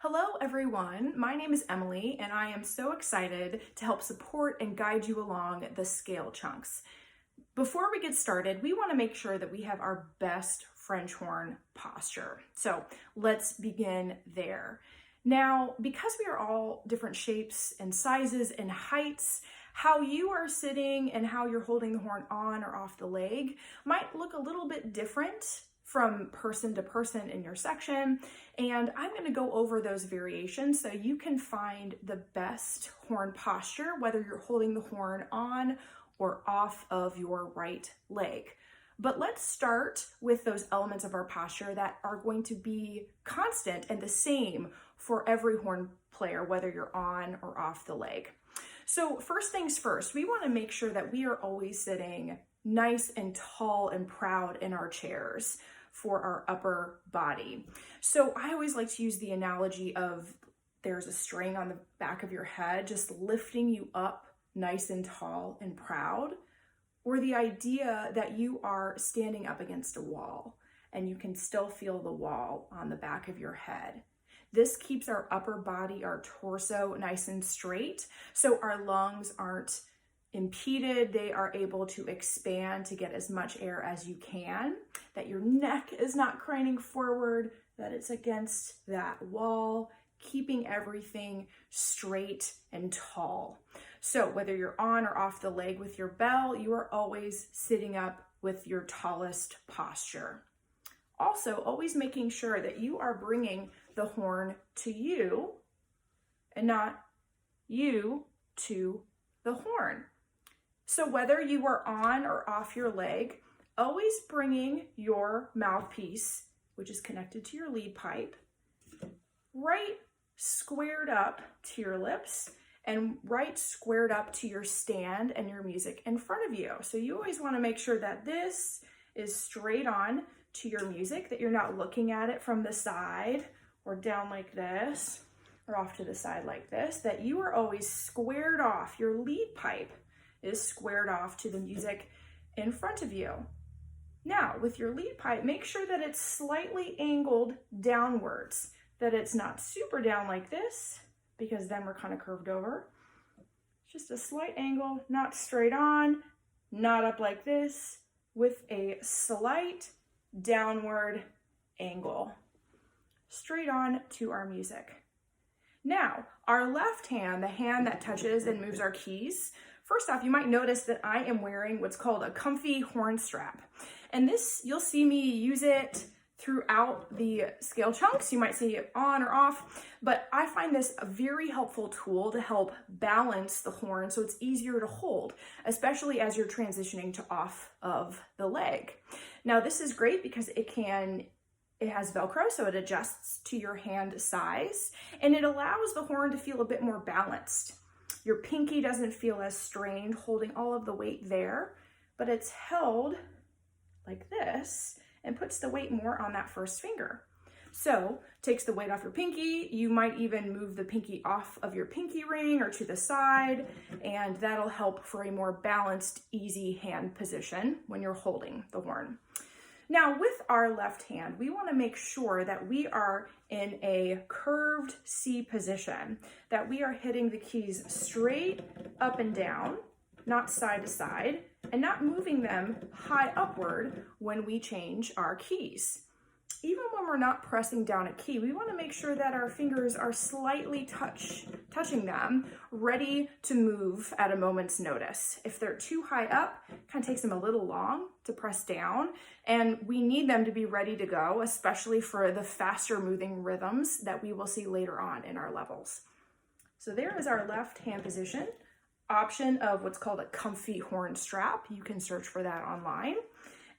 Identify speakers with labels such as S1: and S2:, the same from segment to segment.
S1: Hello everyone, my name is Emily and I am so excited to help support and guide you along the scale chunks. Before we get started, we want to make sure that we have our best French horn posture. So let's begin there. Now, because we are all different shapes and sizes and heights, how you are sitting and how you're holding the horn on or off the leg might look a little bit different from person to person in your section, and I'm going to go over those variations so you can find the best horn posture, whether you're holding the horn on or off of your right leg. But let's start with those elements of our posture that are going to be constant and the same for every horn player, whether you're on or off the leg. So first things first, we want to make sure that we are always sitting nice and tall and proud in our chairs for our upper body. So I always like to use the analogy of there's a string on the back of your head just lifting you up nice and tall and proud, or the idea that you are standing up against a wall and you can still feel the wall on the back of your head. This keeps our upper body, our torso nice and straight, so our lungs aren't impeded, they are able to expand to get as much air as you can, that your neck is not craning forward, that it's against that wall, keeping everything straight and tall. So whether you're on or off the leg with your bell, you are always sitting up with your tallest posture. Also, always making sure that you are bringing the horn to you and not you to the horn. So whether you are on or off your leg, always bringing your mouthpiece, which is connected to your lead pipe, right squared up to your lips and right squared up to your stand and your music in front of you. So you always want to make sure that this is straight on to your music, that you're not looking at it from the side or down like this or off to the side like this, that you are always squared off. Your lead pipe is squared off to the music in front of you. Now, with your lead pipe, make sure that it's slightly angled downwards, that it's not super down like this, because then we're kind of curved over. Just a slight angle, not straight on, not up like this, with a slight downward angle, straight on to our music. Now, our left hand, the hand that touches and moves our keys, first off, you might notice that I am wearing what's called a comfy horn strap. And this, you'll see me use it throughout the scale chunks. You might see it on or off, but I find this a very helpful tool to help balance the horn so it's easier to hold, especially as you're transitioning to off of the leg. Now, this is great because it has Velcro, so it adjusts to your hand size, and it allows the horn to feel a bit more balanced. Your pinky doesn't feel as strained holding all of the weight there, but it's held like this and puts the weight more on that first finger. So takes the weight off your pinky. You might even move the pinky off of your pinky ring or to the side, and that'll help for a more balanced, easy hand position when you're holding the horn. Now, with our left hand, we want to make sure that we are in a curved C position, that we are hitting the keys straight up and down, not side to side, and not moving them high upward when we change our keys. Even when we're not pressing down a key, we want to make sure that our fingers are slightly touching them, ready to move at a moment's notice. If they're too high up, it kind of takes them a little long to press down, and we need them to be ready to go, especially for the faster moving rhythms that we will see later on in our levels. So there is our left hand position, option of what's called a comfy horn strap. You can search for that online.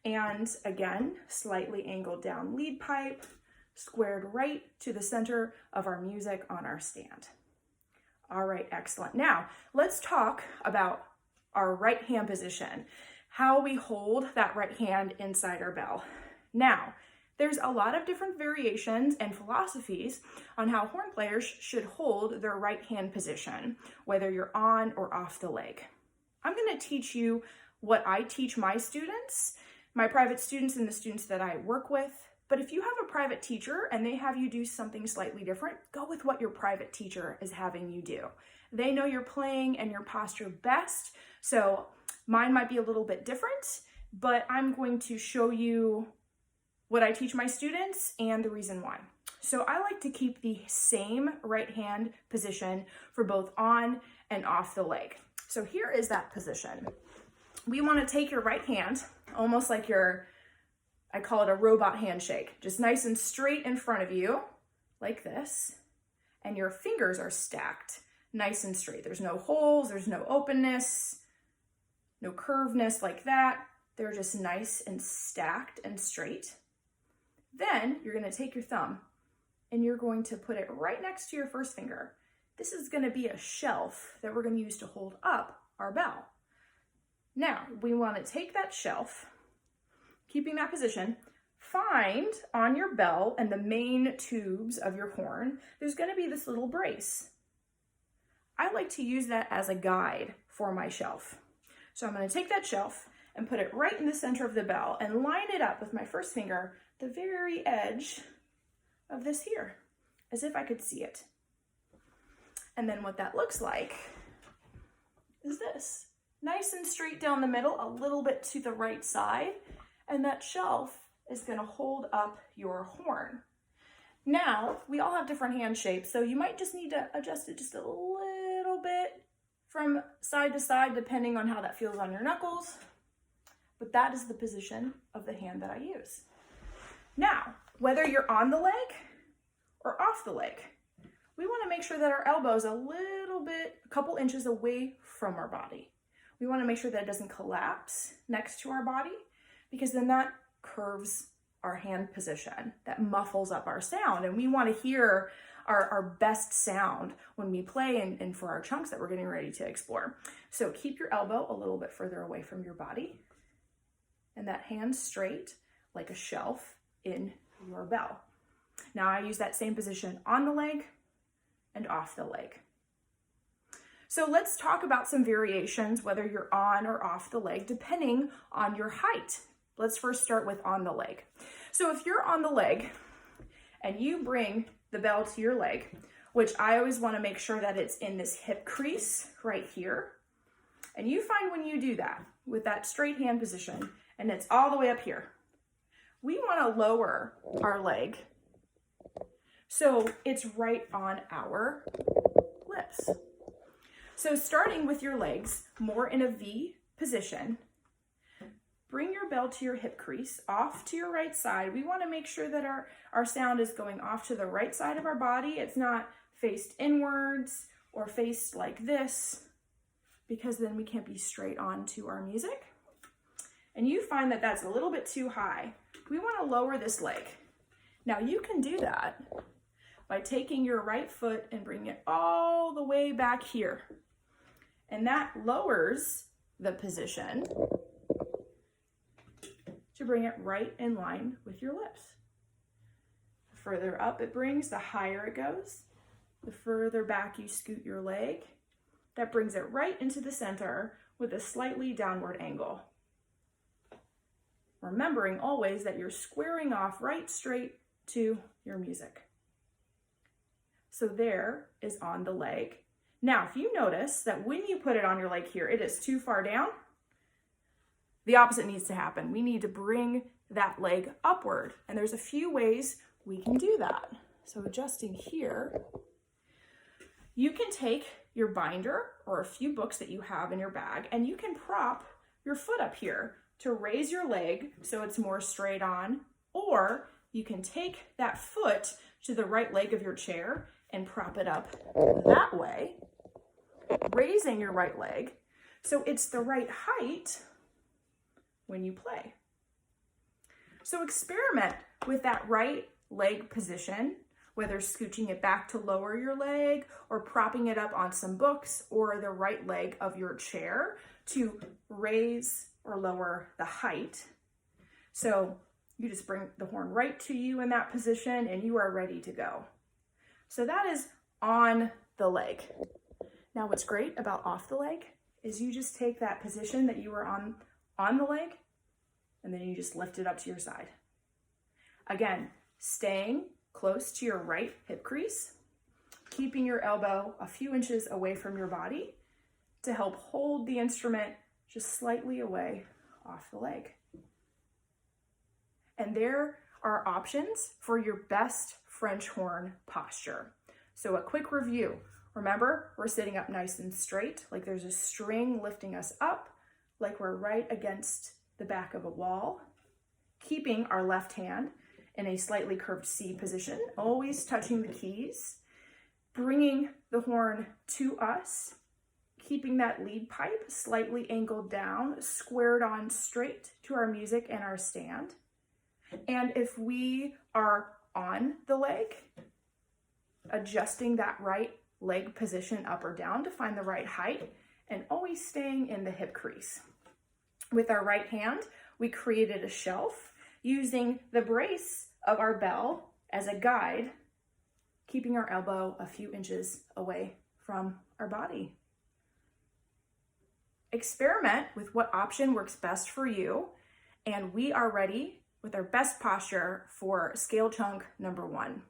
S1: And again, slightly angled down lead pipe, squared right to the center of our music on our stand. All right, excellent. Now, let's talk about our right hand position, how we hold that right hand inside our bell. Now, there's a lot of different variations and philosophies on how horn players should hold their right hand position, whether you're on or off the leg. I'm going to teach you what I teach my students, my private students and the students that I work with But if you have a private teacher and they have you do something slightly different, go with what your private teacher is having you do. They know your playing and your posture best, so mine might be a little bit different, but I'm going to show you what I teach my students and the reason why. So I like to keep the same right hand position for both on and off the leg. So here is that position. We want to take your right hand, almost like I call it a robot handshake, just nice and straight in front of you, like this, and your fingers are stacked nice and straight. There's no holes, there's no openness, no curvedness like that. They're just nice and stacked and straight. Then you're going to take your thumb and you're going to put it right next to your first finger. This is going to be a shelf that we're going to use to hold up our bell. Now, we want to take that shelf, keeping that position, find on your bell and the main tubes of your horn, there's going to be this little brace. I like to use that as a guide for my shelf. So I'm going to take that shelf and put it right in the center of the bell and line it up with my first finger, the very edge of this here, as if I could see it. And then what that looks like is this. Nice and straight down the middle, a little bit to the right side, and that shelf is going to hold up your horn. Now, we all have different hand shapes, so you might just need to adjust it just a little bit from side to side, depending on how that feels on your knuckles. But that is the position of the hand that I use. Now, whether you're on the leg or off the leg, we want to make sure that our elbow is a couple inches away from our body. We want to make sure that it doesn't collapse next to our body, because then that curves our hand position, that muffles up our sound, and we want to hear our best sound when we play and for our chunks that we're getting ready to explore. So keep your elbow a little bit further away from your body, and that hand straight like a shelf in your bell. Now I use that same position on the leg and off the leg. So let's talk about some variations, whether you're on or off the leg, depending on your height. Let's first start with on the leg. So if you're on the leg and you bring the bell to your leg, which I always want to make sure that it's in this hip crease right here, and you find when you do that with that straight hand position and it's all the way up here, we want to lower our leg so it's right on our lips. So starting with your legs more in a V position, bring your bell to your hip crease, off to your right side. We want to make sure that our sound is going off to the right side of our body. It's not faced inwards or faced like this, because then we can't be straight on to our music. And you find that that's a little bit too high. We want to lower this leg. Now you can do that by taking your right foot and bringing it all the way back here. And that lowers the position to bring it right in line with your lips. The further up it brings, the higher it goes. The further back you scoot your leg, that brings it right into the center with a slightly downward angle. Remembering always that you're squaring off right straight to your music. So there is on the leg. Now, if you notice that when you put it on your leg here, it is too far down, the opposite needs to happen. We need to bring that leg upward. And there's a few ways we can do that. So adjusting here, you can take your binder or a few books that you have in your bag, and you can prop your foot up here to raise your leg so it's more straight on, or you can take that foot to the right leg of your chair and prop it up that way, raising your right leg so it's the right height when you play. So experiment with that right leg position, whether scooching it back to lower your leg or propping it up on some books or the right leg of your chair to raise or lower the height. So you just bring the horn right to you in that position and you are ready to go. So that is on the leg. Now what's great about off the leg is you just take that position that you were on the leg, and then you just lift it up to your side. Again, staying close to your right hip crease, keeping your elbow a few inches away from your body to help hold the instrument just slightly away off the leg. And there are options for your best French horn posture. So a quick review. Remember, we're sitting up nice and straight, like there's a string lifting us up, like we're right against the back of a wall, keeping our left hand in a slightly curved C position, always touching the keys, bringing the horn to us, keeping that lead pipe slightly angled down, squared on straight to our music and our stand. And if we are on the leg, adjusting that right leg position up or down to find the right height, and always staying in the hip crease. With our right hand, we created a shelf using the brace of our bell as a guide, keeping our elbow a few inches away from our body. Experiment with what option works best for you, and we are ready with our best posture for scale chunk number 1.